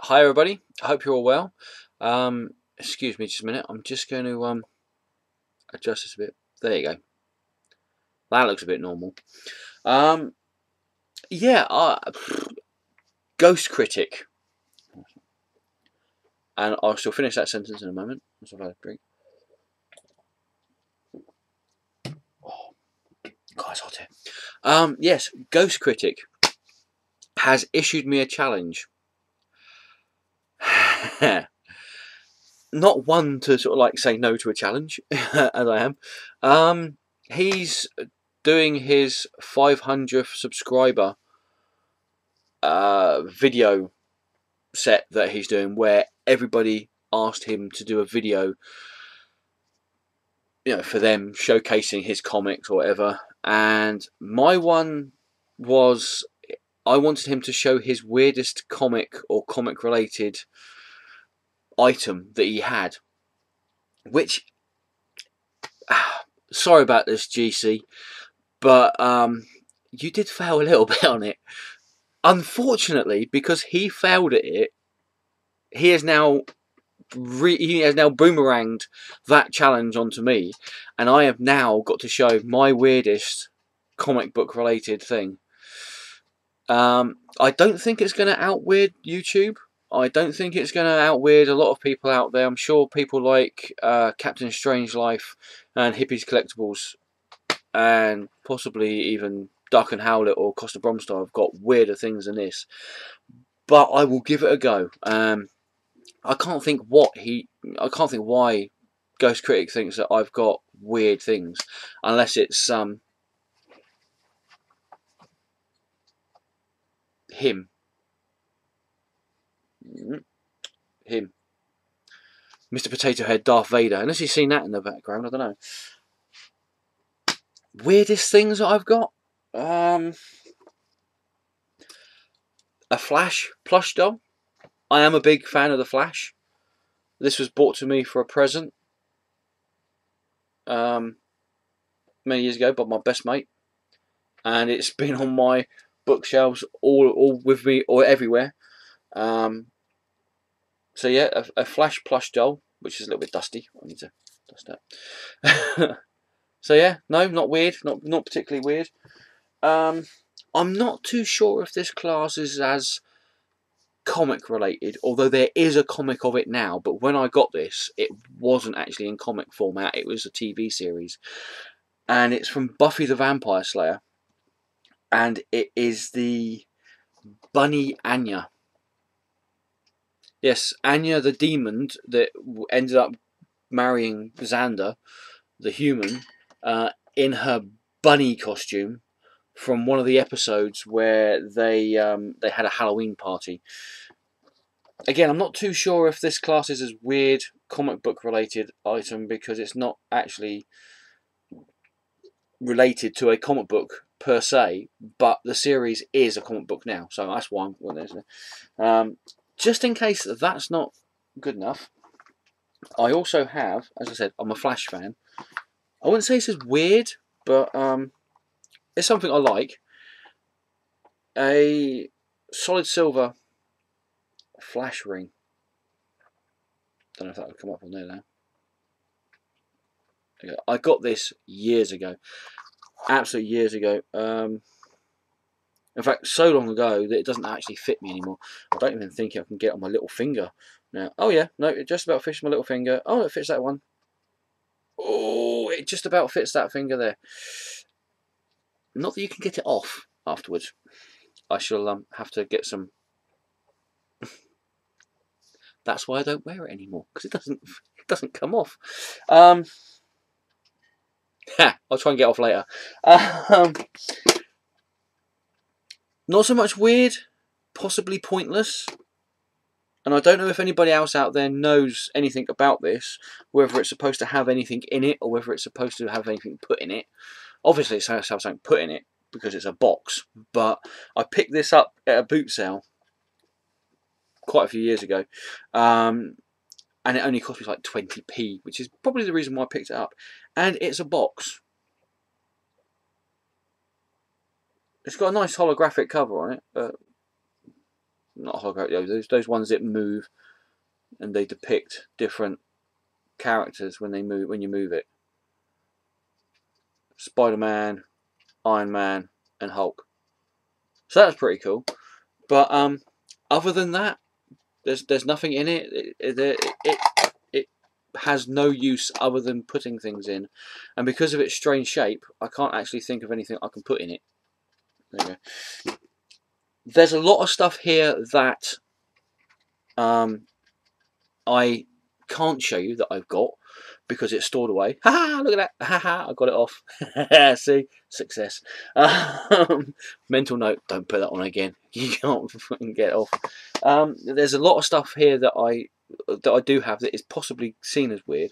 Hi everybody, I hope you're all well. Excuse me just a minute, I'm just going to adjust this a bit. There you go. That looks a bit normal. Yeah, Ghost Critic. And I'll still finish that sentence in a moment. Once I've had a drink. Oh, God, it's hot here. Yes, Ghost Critic has issued me a challenge. Not one to sort of like say no to a challenge, as I am. He's doing his 500th subscriber video set that he's doing, where everybody asked him to do a video, for them showcasing his comics or whatever. And my one was, I wanted him to show his weirdest comic or comic related item that he had, which sorry about this, GC, but you did fail a little bit on it. Unfortunately, because he failed at it, he has now boomeranged that challenge onto me, and I have now got to show my weirdest comic book related thing. I don't think it's going to outweird YouTube. I don't think it's going to outweird a lot of people out there. I'm sure people like Captain Strangeliffe and Hippies Collectibles, and possibly even Duck and Howlet or Costa Bromstar have got weirder things than this. But I will give it a go. I can't think why Ghost Critic thinks that I've got weird things, unless it's him, Mr. Potato Head, Darth Vader. Unless you've seen that in the background, I don't know. Weirdest things that I've got, a Flash plush doll. I am a big fan of the Flash. This was bought to me for a present many years ago by my best mate, and it's been on my bookshelves all with me or everywhere. So yeah, a Flash plush doll, which is a little bit dusty. I need to dust that. So yeah, no, not weird, not particularly weird. I'm not too sure if this class is as comic related, although there is a comic of it now, but when I got this it wasn't actually in comic format, it was a TV series, and it's from Buffy the Vampire Slayer, and it is the bunny Anya. Yes, Anya the demon that ended up marrying Xander the human, in her bunny costume from one of the episodes where they had a Halloween party. Again, I'm not too sure if this class is as weird comic book related item, because it's not actually related to a comic book per se, but the series is a comic book now, so that's why I'm going there. Just in case that's not good enough, I also have, as I said, I'm a Flash fan. I wouldn't say this is weird, but it's something I like. A solid silver Flash ring. Don't know if that would come up on there now. Okay, I got this years ago. Absolutely years ago. In fact, so long ago that it doesn't actually fit me anymore. I don't even think I can get it on my little finger now. Oh yeah, no, it just about fits my little finger. Oh, it fits that one. Oh, it just about fits that finger there. Not that you can get it off afterwards. I shall have to get some. That's why I don't wear it anymore, because it doesn't come off. I'll try and get off later. Not so much weird, possibly pointless. And I don't know if anybody else out there knows anything about this, whether it's supposed to have anything in it or whether it's supposed to have anything put in it. Obviously it's supposed to have something put in it because it's a box, but I picked this up at a boot sale quite a few years ago, and it only cost me like 20p, which is probably the reason why I picked it up. And it's a box. It's got a nice holographic cover on it. not holographic, those ones that move and they depict different characters when they move, when you move it. Spider-Man, Iron Man, and Hulk. So that's pretty cool. But other than that, there's nothing in it. It has no use other than putting things in, and because of its strange shape, I can't actually think of anything I can put in it. There you go. There's a lot of stuff here that I can't show you that I've got because it's stored away. Ha! Look at that! Ha ha! I got it off. See, success. Mental note: don't put that on again. You can't fucking get it off. There's a lot of stuff here that I do have that is possibly seen as weird.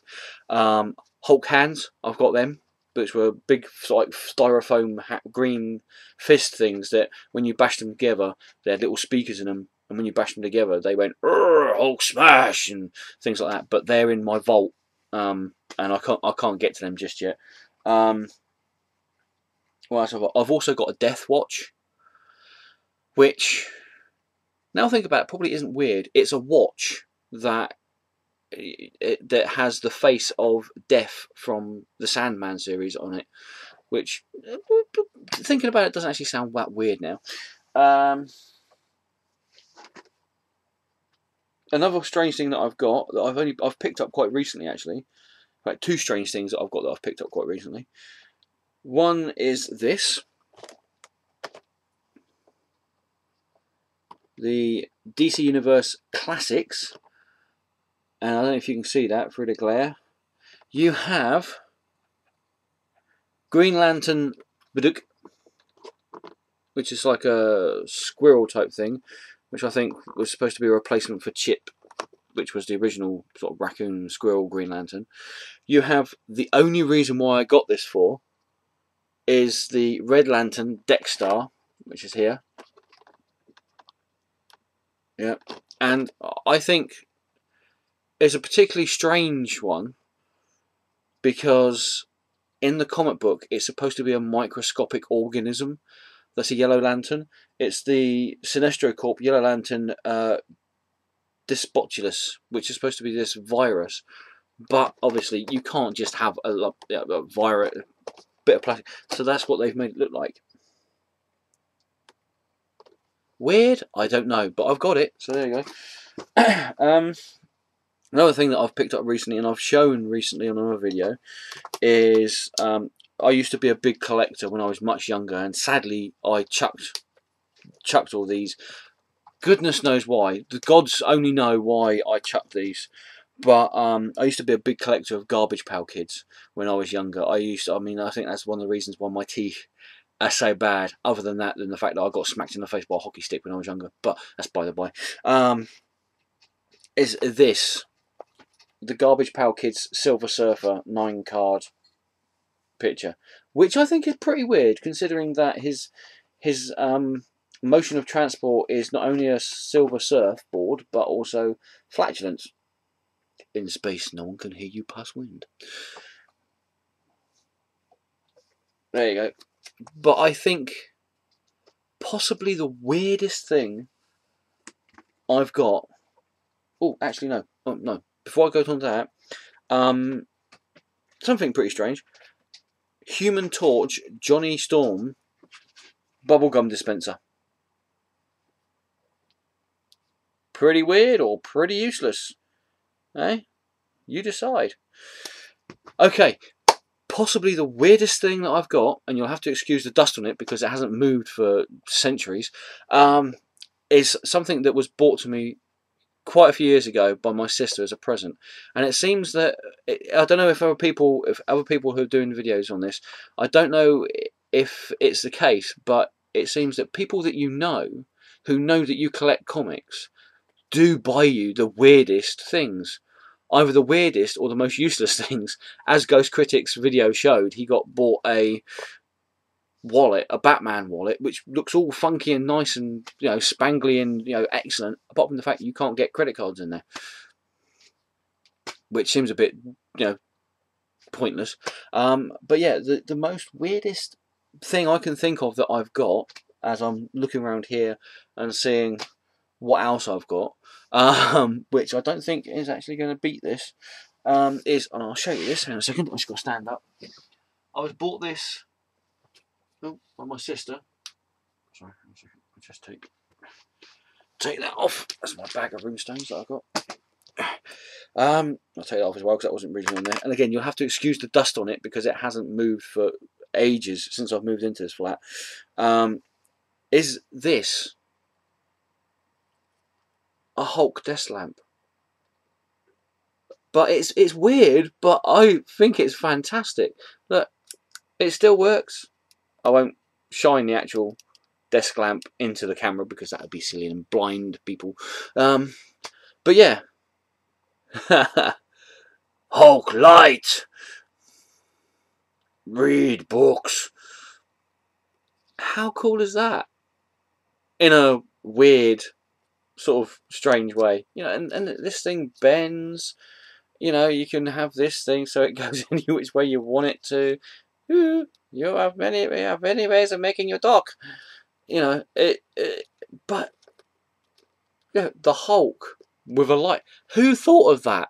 Hulk hands, I've got them, which were big like styrofoam green fist things that when you bashed them together, they had little speakers in them. And when you bash them together, they went Hulk smash and things like that. But they're in my vault, and I can't get to them just yet. What else have I got? I've also got a Death Watch, which, now think about it, probably isn't weird. It's a watch that has the face of Death from the Sandman series on it, which, thinking about it, doesn't actually sound that weird now. Another strange thing that I've got that I've picked up quite recently, actually. Like two strange things that I've got that I've picked up quite recently. One is this, the DC Universe Classics, and I don't know if you can see that through the glare. You have Green Lantern Biduk, which is like a squirrel type thing, which I think was supposed to be a replacement for Chip, which was the original sort of raccoon squirrel Green Lantern. You have the only reason why I got this for is the Red Lantern Deckstar, which is here. Yeah, and I think it's a particularly strange one because in the comic book it's supposed to be a microscopic organism. That's a Yellow Lantern. It's the Sinestro Corp Yellow Lantern Dyspotulus, which is supposed to be this virus. But obviously you can't just have a virus, bit of plastic. So that's what they've made it look like. Weird? I don't know, but I've got it. So there you go. Another thing that I've picked up recently, and I've shown recently on another video, is I used to be a big collector when I was much younger, and sadly I chucked all these. Goodness knows why. The gods only know why I chucked these. But I used to be a big collector of Garbage Pail Kids when I was younger. I think that's one of the reasons why my teeth are so bad. Other than that, than the fact that I got smacked in the face by a hockey stick when I was younger. But that's by the by. Is this the Garbage Pail Kids Silver Surfer 9-card picture, which I think is pretty weird, considering that his motion of transport is not only a silver surfboard but also flatulence. In space, no one can hear you pass wind. There you go. But I think possibly the weirdest thing I've got. Oh, actually no. Oh no. Before I go on to that, something pretty strange. Human Torch Johnny Storm bubblegum dispenser. Pretty weird or pretty useless? Eh? You decide. Okay, possibly the weirdest thing that I've got, and you'll have to excuse the dust on it because it hasn't moved for centuries, is something that was bought to me quite a few years ago by my sister as a present. And it seems that, I don't know if other people who are doing videos on this, I don't know if it's the case, but it seems that people that you know, who know that you collect comics, do buy you the weirdest things. Either the weirdest or the most useless things. As GhostCritics video showed, he got bought a wallet, a Batman wallet, which looks all funky and nice and, you know, spangly and, you know, excellent, apart from the fact that you can't get credit cards in there, which seems a bit, you know, pointless. But yeah, the most weirdest thing I can think of that I've got, as I'm looking around here and seeing what else I've got, which I don't think is actually going to beat this, is, and I'll show you this in a second. I just got to stand up. I was bought this by my sister. Sorry, I'll just take that off. That's my bag of runestones that I've got. I'll take that off as well because that wasn't originally on there. And again, you'll have to excuse the dust on it because it hasn't moved for ages since I've moved into this flat. Is this a Hulk desk lamp? But it's weird, but I think it's fantastic. Look, it still works. I won't shine the actual desk lamp into the camera because that would be silly and blind people. But yeah. Hulk light. Read books. How cool is that? In a weird, sort of strange way. You know, and this thing bends. You know, you can have this thing so it goes any which way you want it to. You have many ways of making your talk. You know, but you know, the Hulk with a light. Who thought of that?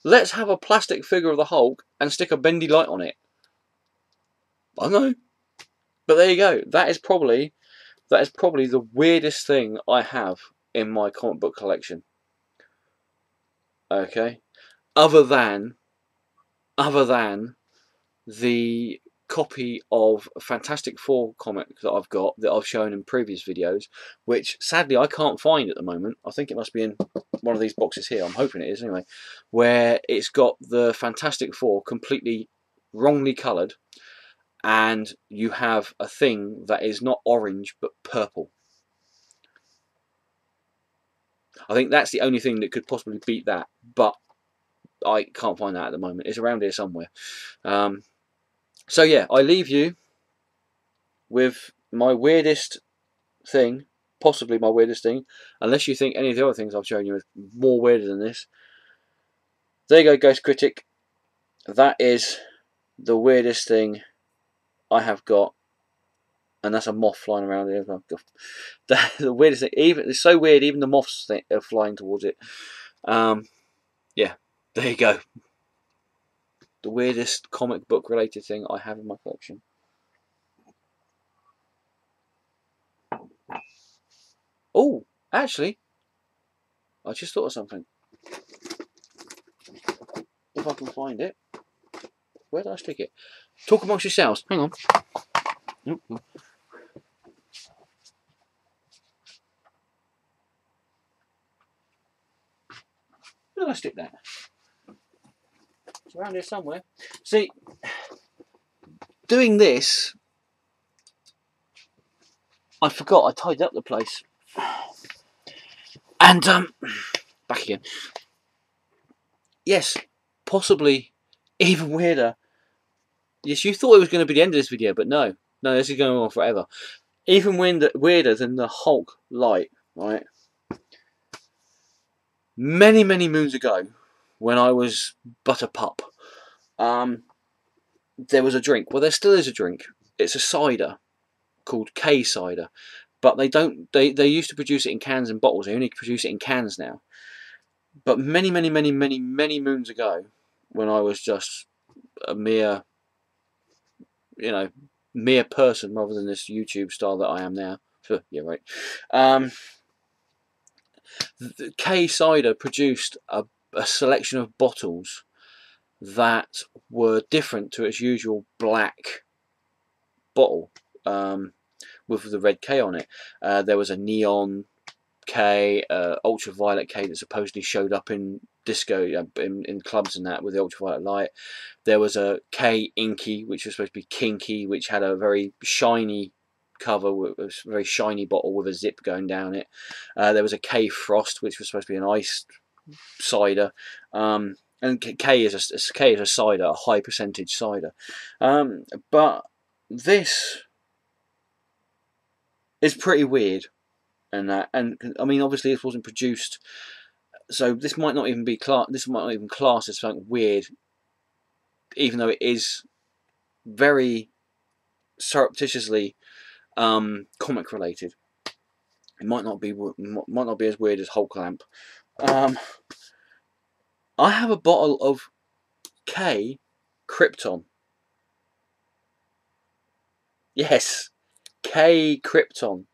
Let's have a plastic figure of the Hulk and stick a bendy light on it. I don't know, but there you go. That is probably the weirdest thing I have in my comic book collection. Okay, other than the copy of Fantastic Four comic that I've got that I've shown in previous videos, which sadly I can't find at the moment. I think it must be in one of these boxes here. I'm hoping it is anyway, where it's got the Fantastic Four completely wrongly coloured, and you have a thing that is not orange but purple. I think that's the only thing that could possibly beat that, but I can't find that at the moment. It's around here somewhere. So yeah, I leave you with my weirdest thing, possibly my weirdest thing, unless you think any of the other things I've shown you are more weirder than this. There you go, Ghost Critic. That is the weirdest thing I have got, and that's a moth flying around here. The weirdest thing, even it's so weird, even the moths are flying towards it. Yeah, there you go. The weirdest comic book related thing I have in my collection. Oh, actually, I just thought of something. If I can find it. Where did I stick it? Talk amongst yourselves. Hang on. Nope. Where did I stick that? It's around here somewhere. See, doing this, I forgot I tidied up the place. And, back again. Yes, possibly even weirder. Yes, you thought it was going to be the end of this video, but no. No, this is going on forever. Even weirder than the Hulk light, right? Many, many moons ago, when I was but a pup, there was a drink. Well, there still is a drink. It's a cider called K cider, but they don't. They used to produce it in cans and bottles. They only produce it in cans now. But many, many, many, many, many moons ago, when I was just a mere, you know, mere person rather than this YouTube star that I am now. Yeah, right. The K cider produced a selection of bottles that were different to its usual black bottle with the red K on it. There was a neon K, ultraviolet K that supposedly showed up in disco, in clubs and that with the ultraviolet light. There was a K inky, which was supposed to be kinky, which had a very shiny cover, with a very shiny bottle with a zip going down it. There was a K frost, which was supposed to be an iced cider. And K is a cider, a high percentage cider. But this is pretty weird, and I mean, obviously this wasn't produced, so this might not even be classed as something weird, even though it is very surreptitiously comic related. It might not be as weird as Hulk lamp. I have a bottle of K Krypton. Yes, K Krypton.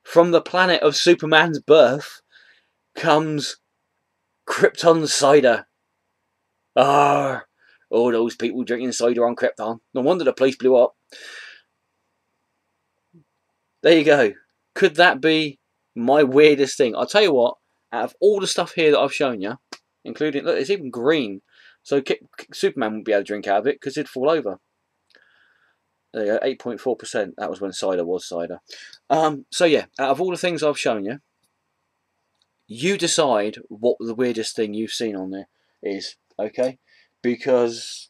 From the planet of Superman's birth comes Krypton cider. Ah, all those people drinking cider on Krypton. No wonder the place blew up. There you go. Could that be my weirdest thing? I'll tell you what, out of all the stuff here that I've shown you, including, look, it's even green. So Superman wouldn't be able to drink out of it because it'd fall over. There you go, 8.4%. That was when cider was cider. So yeah, out of all the things I've shown you, you decide what the weirdest thing you've seen on there is, okay? Because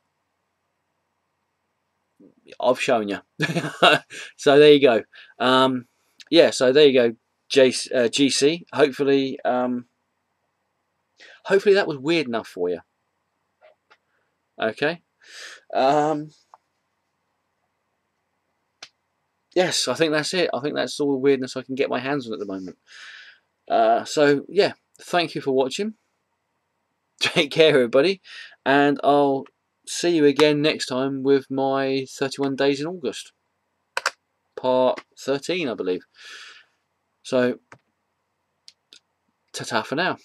I've shown you. So there you go. Yeah, so there you go, GC. Hopefully, hopefully that was weird enough for you. Okay. Yes, I think that's it. I think that's all the weirdness I can get my hands on at the moment. So yeah, thank you for watching. Take care, everybody, and I'll see you again next time with my 31 Days in August, part 13, I believe. So, ta-ta for now.